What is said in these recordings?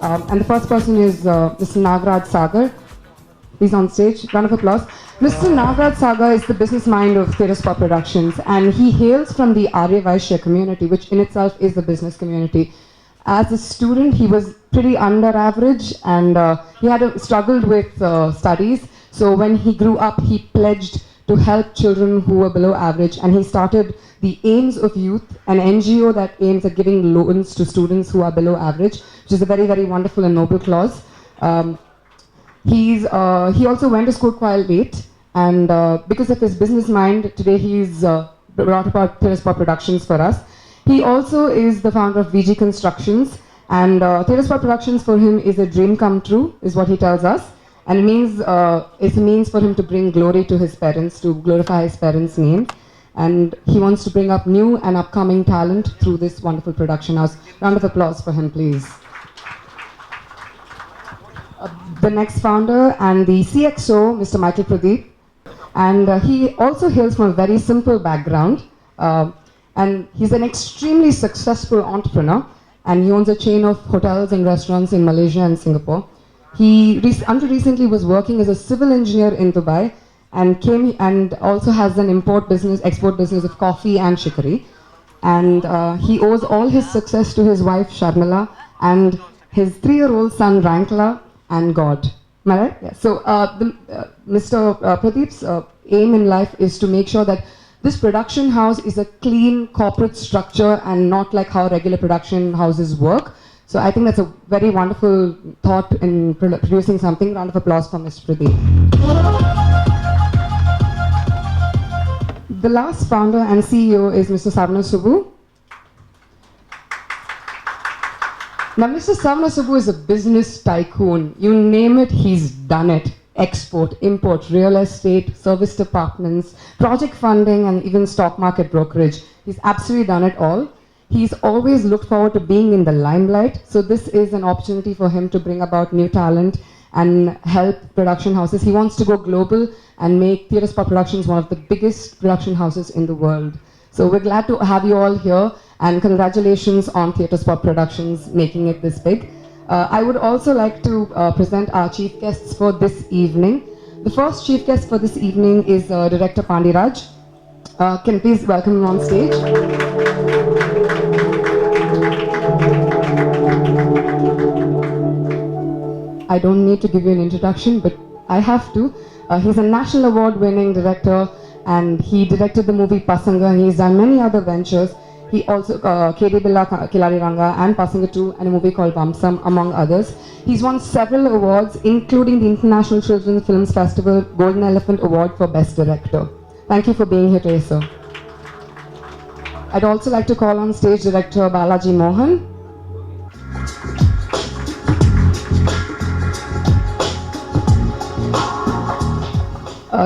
And the first person is Mr. Nagraj Sagar. He's on stage. Round of applause. Mr. Nagraj Sagar is the business mind of Theatrespot Productions, and he hails from the Arya Vaishya community, which in itself is the business community. As a student, he was pretty under average, and he had struggled with studies. So when he grew up, he pledged to help children who were below average, and he started the Aims of Youth, an NGO that aims at giving loans to students who are below average, which is a very, very wonderful and noble cause. He also went to school quite late, and because of his business mind, today he's brought about Theatrespot Productions for us. He also is the founder of VG Constructions, and Theatrespot Productions for him is a dream come true, is what he tells us. And it means it's a means for him to bring glory to his parents, to glorify his parents' name. And he wants to bring up new and upcoming talent through this wonderful production house. Round of applause for him, please. The next founder and the CXO, Mr. Michael Pradeep. And he also hails from a very simple background. And he's an extremely successful entrepreneur. And he owns a chain of hotels and restaurants in Malaysia and Singapore. He until recently was working as a civil engineer in Dubai, and also has an export business of coffee and chicory. And he owes all his success to his wife Sharmila and his 3-year-old son Rankla and God. Am I right? Yeah. So Mr. Pradeep's aim in life is to make sure that this production house is a clean corporate structure and not like how regular production houses work. So I think that's a very wonderful thought in producing something. Round of applause for Mr. Pradeep. The last founder and CEO is Mr. Savna Subbu. Now, Mr. Savna Subbu is a business tycoon. You name it, he's done it. Export, import, real estate, service departments, project funding, and even stock market brokerage. He's absolutely done it all. He's always looked forward to being in the limelight. So this is an opportunity for him to bring about new talent and help production houses. He wants to go global and make Theatrespot Productions one of the biggest production houses in the world. So we're glad to have you all here, and congratulations on Theatrespot Productions making it this big. I would also like to present our chief guests for this evening. The first chief guest for this evening is Director Pandiraj. Can you please welcome him on stage? I don't need to give you an introduction, but I have to. He's a national award-winning director, and he directed the movie Pasanga, and he's done many other ventures. He also, KD Billa Kilari Ranga and Pasanga 2, and a movie called Vamsam, among others. He's won several awards, including the International Children's Films Festival Golden Elephant Award for Best Director. Thank you for being here today, sir. I'd also like to call on stage Director Balaji Mohan.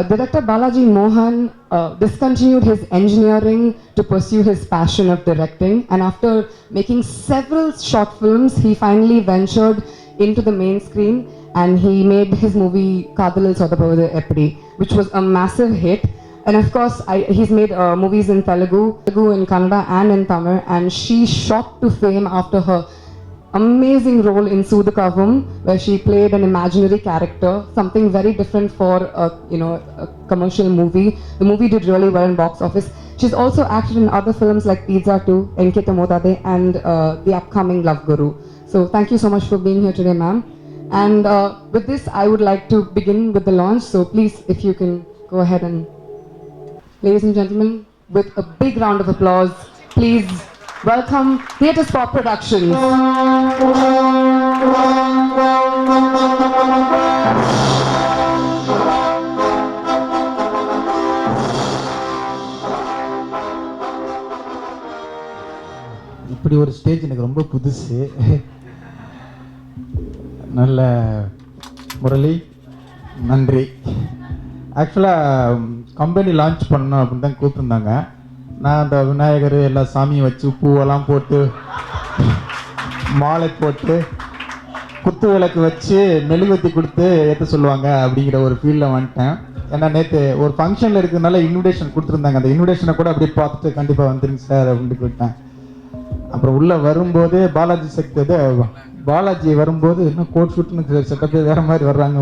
Director Balaji Mohan discontinued his engineering to pursue his passion of directing, and after making several short films, he finally ventured into the main screen, and he made his movie Kadalil Sodapavadu Eppadi, which was a massive hit. And of course, he's made movies in Telugu, in Kannada, and in Tamil, and she shot to fame after her amazing role in Sudakavam, where she played an imaginary character, something very different for a commercial movie. The movie did really well in box office. She's also acted in other films like Pizza 2, Enkita Modade, and the upcoming Love Guru. So thank you so much for being here today, ma'am. And with this, I would like to begin with the launch. So please, if you can go ahead and, ladies and gentlemen, with a big round of applause, please welcome Theatrespot Productions. இப்படி ஒரு stage எனக்கு ரொம்ப புதுசு. நல்ல முரளி, நன்றி. ஆக்சுவலாக company launch பண்ணோம் அப்படின்னு தான் கூப்பிட்டுருந்தாங்க. நான் அந்த விநாயகர் எல்லா சாமியும் வச்சு பூவெல்லாம் போட்டு மாலை போட்டு குத்து விளக்கு வச்சு மெழுகுவத்தி கொடுத்து ஏற்ற சொல்லுவாங்க அப்படிங்கிற ஒரு ஃபீல்டில் வந்துட்டேன். ஏன்னா நேற்று ஒரு ஃபங்க்ஷனில் இருக்கிறதுனால இன்விடேஷன் கொடுத்துருந்தாங்க. அந்த இன்விடேஷனை கூட அப்படியே பார்த்துட்டு கண்டிப்பாக வந்துருங்க சார் அப்படின்ட்டு விட்டேன். அப்புறம் உள்ளே வரும்போது பாலாஜி சக்தி பாலாஜி வரும்போது இன்னும் கோட் ஷூட்னு செட்டப்பே வேறு மாதிரி வர்றாங்க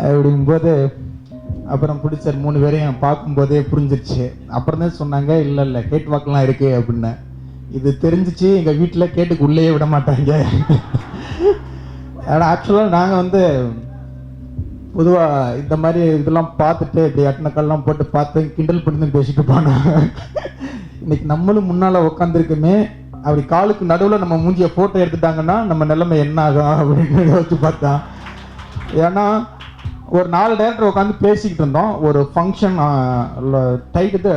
அப்படிங்கும்போது அப்புறம் பிடிச்சார் 3 பேரையும் பார்க்கும்போதே புரிஞ்சிருச்சு. அப்புறம் தான் சொன்னாங்க, இல்லை கேட் வாக்கெலாம் இருக்குது அப்படின்னு. இது தெரிஞ்சிச்சு எங்கள் வீட்டில் கேட்டுக்கு உள்ளேயே விட மாட்டாங்க. ஆனால் ஆக்சுவலாக நாங்கள் வந்து பொதுவாக இந்த மாதிரி இதெல்லாம் பார்த்துட்டு இப்படி அட்டனக்கல்லாம் போட்டு பார்த்து கிண்டல் பண்ணி பேசிட்டு போனோம். இன்னைக்கு நம்மளும் முன்னால் உட்காந்துருக்குமே, அப்படி காலுக்கு நடுவில் நம்ம மூஞ்சியை ஃபோட்டோ எடுத்துட்டாங்கன்னா நம்ம நிலைமை என்ன ஆகும் அப்படின்னு யோசிச்சு பார்த்தோம். ஏன்னா ஒரு 4 டைரக்டர் உட்காந்து பேசிக்கிட்டு இருந்தோம். ஒரு ஃபங்க்ஷன் டைட்டு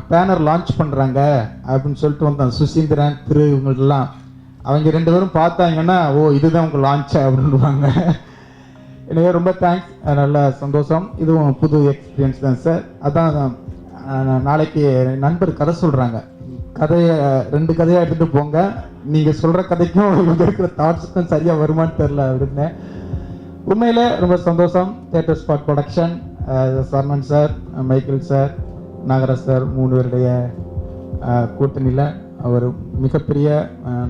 பேனர் லான்ச் பண்ணுறாங்க அப்படின்னு சொல்லிட்டு வந்தோம். சுசீந்திரன் திரு இவங்கள்ட்டெல்லாம் அவங்க 2 பேரும் பார்த்தாங்கன்னா, ஓ இதுதான் உங்கள் லான்ச் அப்படின்வாங்க. எனவே ரொம்ப தேங்க்ஸ், நல்ல சந்தோஷம். இதுவும் புது எக்ஸ்பீரியன்ஸ் தான் சார். அதான் நாளைக்கு நண்பர் கதை சொல்கிறாங்க, கதையை 2 கதையாக எடுத்துகிட்டு போங்க, நீங்கள் சொல்கிற கதைக்கும் இங்கே இருக்கிற தாட்ஸுக்கும் சரியாக வருமானு தெரில அப்படின்னு. உண்மையிலே ரொம்ப சந்தோஷம். Theatre spot production, sermon sir, Michael sir, Nagaraj sir 3 பேருடைய கூட்டணியில் அவர் மிகப்பெரிய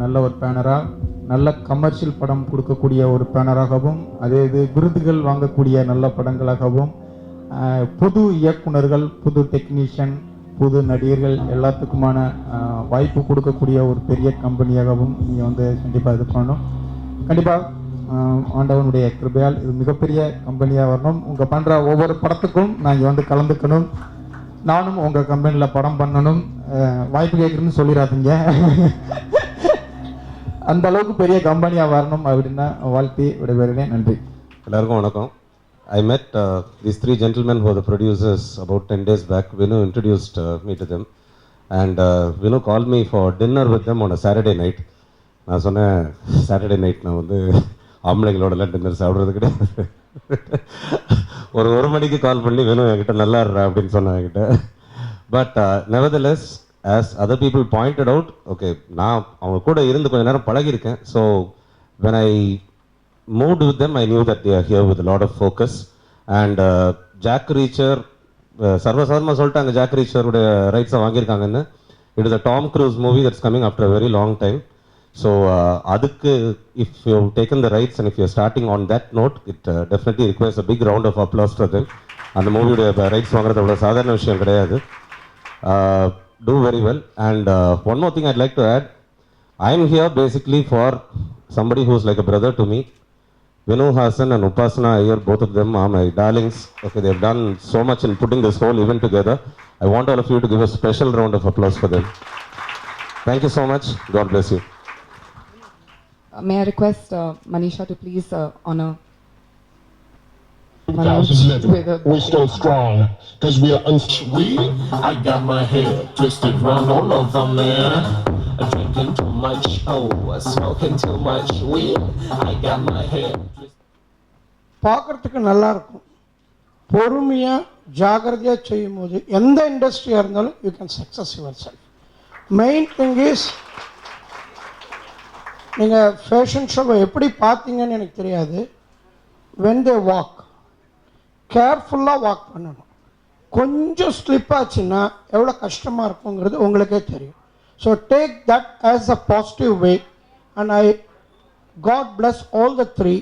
நல்ல ஒரு பேனராக, நல்ல கமர்ஷியல் படம் கொடுக்கக்கூடிய ஒரு பேனராகவும், அதே இது விருதுகள் வாங்கக்கூடிய நல்ல படங்களாகவும், புது இயக்குனர்கள், புது டெக்னீஷியன், புது நடிகர்கள் எல்லாத்துக்குமான வாய்ப்பு கொடுக்கக்கூடிய ஒரு பெரிய கம்பெனியாகவும் நீங்கள் வந்து கண்டிப்பாக இது பண்ணணும். கண்டிப்பாக ஆண்டவனுடைய கிருபையால் இது மிகப்பெரிய கம்பெனியாக வரணும். உங்கள் பண்ணுற ஒவ்வொரு படத்துக்கும் நான் இங்கே வந்து கலந்துக்கணும், நானும் உங்கள் கம்பெனியில் படம் பண்ணணும். வாய்ப்பு கேட்குறேன்னு சொல்லிடாதீங்க. அந்த அளவுக்கு பெரிய கம்பெனியாக வரணும் அப்படின்னு வாழ்த்தி விடைபெறுகிறேன். நன்றி. எல்லாருக்கும் வணக்கம். I met these 3 gentlemen who are the producers about 10 days back. Vinu introduced me to them, and Vinu called me for dinner with them on a Saturday night. நான் சொன்னேன், சாட்டர்டே நைட் நான் வந்து ஆம்பளைங்களோடலாம் டின்னர் சாப்பிட்றது கிடையாது. ஒரு மணிக்கு கால் பண்ணி வேணும் என்கிட்ட நல்லா இருறா அப்படின்னு சொன்னேன் என்கிட்ட. But nevertheless as other people pointed out, okay நான் அவங்க கூட இருந்து கொஞ்சம் நேரம் பழகியிருக்கேன். So when I moved with them, I knew that they are here with a lot of focus. And Jack Reacher, சர்வசாதாரணமாக சொல்லிட்டாங்க ஜாக் ரீச்சருடைய ரைட்ஸை வாங்கியிருக்காங்கன்னு. It is a Tom Cruise movie that's coming after a very long time. So அதுக்கு if you taken the rights and if you starting on that note, it definitely requires a big round of applause for them. அந்த மூவியோட rights வாங்குறது அவ்வளோ சாதாரண விஷயம் கிடையாது. Do very well. And one more thing I'd like to add, I'm here basically for somebody who's like a brother to me. Vinu Hassan and Upasana Iyer, both of them are my darlings. Okay, they've done so much in putting this whole event together. I want all of you to give a special round of applause for them. Thank you so much. God bless you. May I request Manisha to please honor 2011, we still strong, cause we are unsweet. I got my head twisted round all over, man. Drinking too much, smoking too much weed. I got my head twisted. பார்க்குறதுக்கு நல்லா இருக்கும். பொறுமையாக ஜாகிரதையாக செய்யும் போது எந்த இண்டஸ்ட்ரியாக இருந்தாலும் you can success your self. Main thing is, நீங்கள் ஃபேஷன் ஷோவை எப்படி பார்த்தீங்கன்னு எனக்கு தெரியாது. வென் தே வாக், கேர்ஃபுல்லாக வாக் பண்ணணும். கொஞ்சம் ஸ்லிப் ஆச்சுன்னா எவ்வளோ கஷ்டமாக இருக்குங்கிறது உங்களுக்கே தெரியும். So take that as a positive way. And God bless all the 3,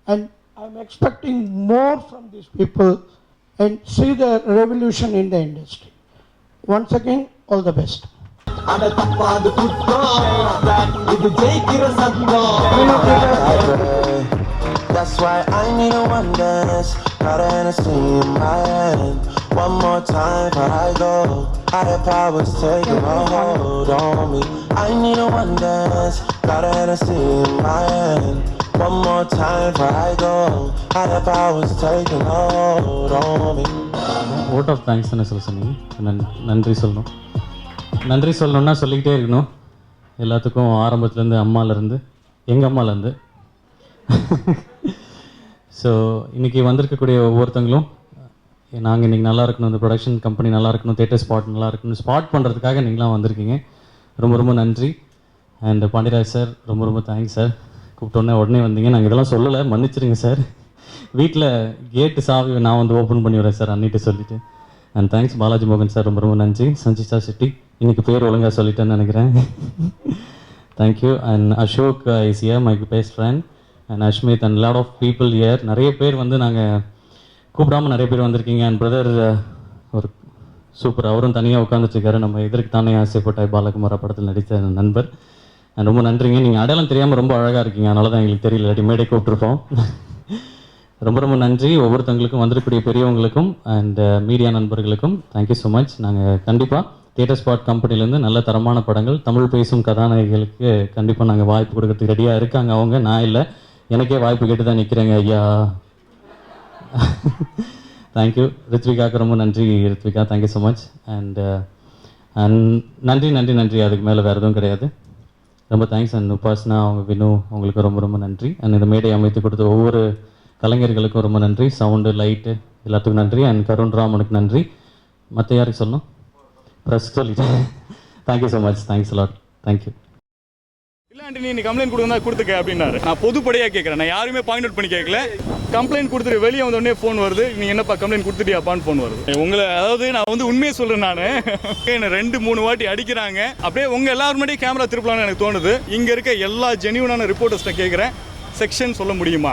and I'm expecting more from these people and see the revolution in the industry. Once again, all the best. That's why I need a one dance, got a Hennessy in my hand. One more time before I go, higher powers taking a hold on me. I need a one dance, got a Hennessy in my hand. One more time before I go, higher powers taking a hold on me. vote of thanks தானே சொல்ல சொன்னீங்க. நன்றி சொல்லணும். நன்றி சொல்லணுன்னா சொல்லிக்கிட்டே இருக்கணும். எல்லாத்துக்கும் ஆரம்பத்துலேருந்து அம்மாலேருந்து எங்கள் அம்மாலேருந்து. ஸோ இன்றைக்கி வந்திருக்கக்கூடிய ஒவ்வொருத்தங்களும் நாங்கள் இன்றைக்கி நல்லா இருக்கணும், இந்த ப்ரொடக்ஷன் கம்பெனி நல்லா இருக்கணும், தேட்டர் ஸ்பாட் நல்லா இருக்கணும், ஸ்பாட் பண்ணுறதுக்காக நீங்களாம் வந்திருக்கீங்க. ரொம்ப ரொம்ப நன்றி. அண்ட் பாண்டியராஜ் சார் ரொம்ப ரொம்ப தேங்க்ஸ் சார். கூப்பிட்டோன்னே உடனே வந்தீங்க. நாங்கள் இதெல்லாம் சொல்லலை, மன்னிச்சிருங்க சார். வீட்டில் கேட்டு சாவி நான் வந்து ஓப்பன் பண்ணி விடுறேன் சார் அன்னிட்டு சொல்லிவிட்டு. அண்ட் தேங்க்ஸ் பாலாஜி மோகன் சார், ரொம்ப ரொம்ப நன்றி. சஞ்சிதா செட்டி, இன்றைக்கி பேர் ஒழுங்காக சொல்லிட்டேன்னு நினைக்கிறேன். Thank you. And Ashok is here, my best friend. And Ashmit and lot of people here. நிறைய பேர் வந்து நாங்கள் கூப்பிடாமல் நிறைய பேர் வந்திருக்கீங்க. அண்ட் பிரதர் ஒரு சூப்பர், அவரும் தனியாக உட்காந்துட்ருக்காரு. நம்ம இதற்கு தானே ஆசைப்பட்ட பாலகுமாரா படத்தில் நடித்த நண்பர். அண்ட் ரொம்ப நன்றிங்க. நீங்கள் அடையாளம் தெரியாமல் ரொம்ப அழகாக இருக்கீங்க, அதனால தான் எங்களுக்கு தெரியல, இல்லாட்டி மேடை கூப்பிட்ருப்போம். ரொம்ப ரொம்ப நன்றி ஒவ்வொருத்தவங்களுக்கும், வந்திருக்கக்கூடிய பெரியவங்களுக்கும் அண்ட் மீடியா நண்பர்களுக்கும் தேங்க்யூ ஸோ மச். நாங்கள் கண்டிப்பாக தியேட்டர் ஸ்பாட் கம்பெனிலேருந்து நல்ல தரமான படங்கள், தமிழ் பேசும் கதாநாயகிகளுக்கு கண்டிப்பாக நாங்கள் வாய்ப்பு கொடுக்கறதுக்கு ரெடியாக இருக்காங்க. அவங்க, நான் இல்லை, எனக்கே வாய்ப்பு கேட்டு தான் நிற்கிறேங்க ஐயா. தேங்க்யூ. ரித்விகாவுக்கு ரொம்ப நன்றி. Rithvika, thank you so much. And நன்றி நன்றி நன்றி, அதுக்கு மேலே வேறு எதுவும் கிடையாது. ரொம்ப தேங்க்ஸ். அண்ட் உபாஸ்னா, அவங்க வினு, அவங்களுக்கு ரொம்ப ரொம்ப நன்றி. அண்ட் இந்த மேடை அமைத்து கொடுத்த ஒவ்வொரு கலைஞர்களுக்கும் ரொம்ப நன்றி. சவுண்டு, லைட்டு எல்லாத்துக்கும் நன்றி. அண்ட் கருண் ராமனுக்கு நன்றி. மற்ற யாருக்கு சொல்லணும்? ப்ரெஸ் சொல்லிட்டேன். Thank you so much. Thanks lot. Thank you. இல்லாண்டி நீ கம்ப்ளைண்ட் கொடுத்துக்க அப்படின்னாரு. நான் பொதுப்படையாக கேட்குறேன், நான் யாருமே பாயிண்ட் அவுட் பண்ணி கேட்கல. கம்ப்ளைண்ட் கொடுத்துட்டு வெளியே வந்தோடனே ஃபோன் வருது, நீ என்னப்பா கம்ப்ளைண்ட் கொடுத்துட்டியாப்பான்னு ஃபோன் வருது. உங்களை அதாவது நான் வந்து உண்மையை சொல்கிறேன், நான் என்னை 2-3 வாட்டி அடிக்கிறாங்க. அப்படியே உங்கள் எல்லாருமே கேமரா திருப்பலான்னு எனக்கு தோணுது. இங்கே இருக்க எல்லா ஜெனியூனான ரிப்போர்ட்டர்ஸ்ட்டை கேட்குறேன், செக்ஷன் சொல்ல முடியுமா?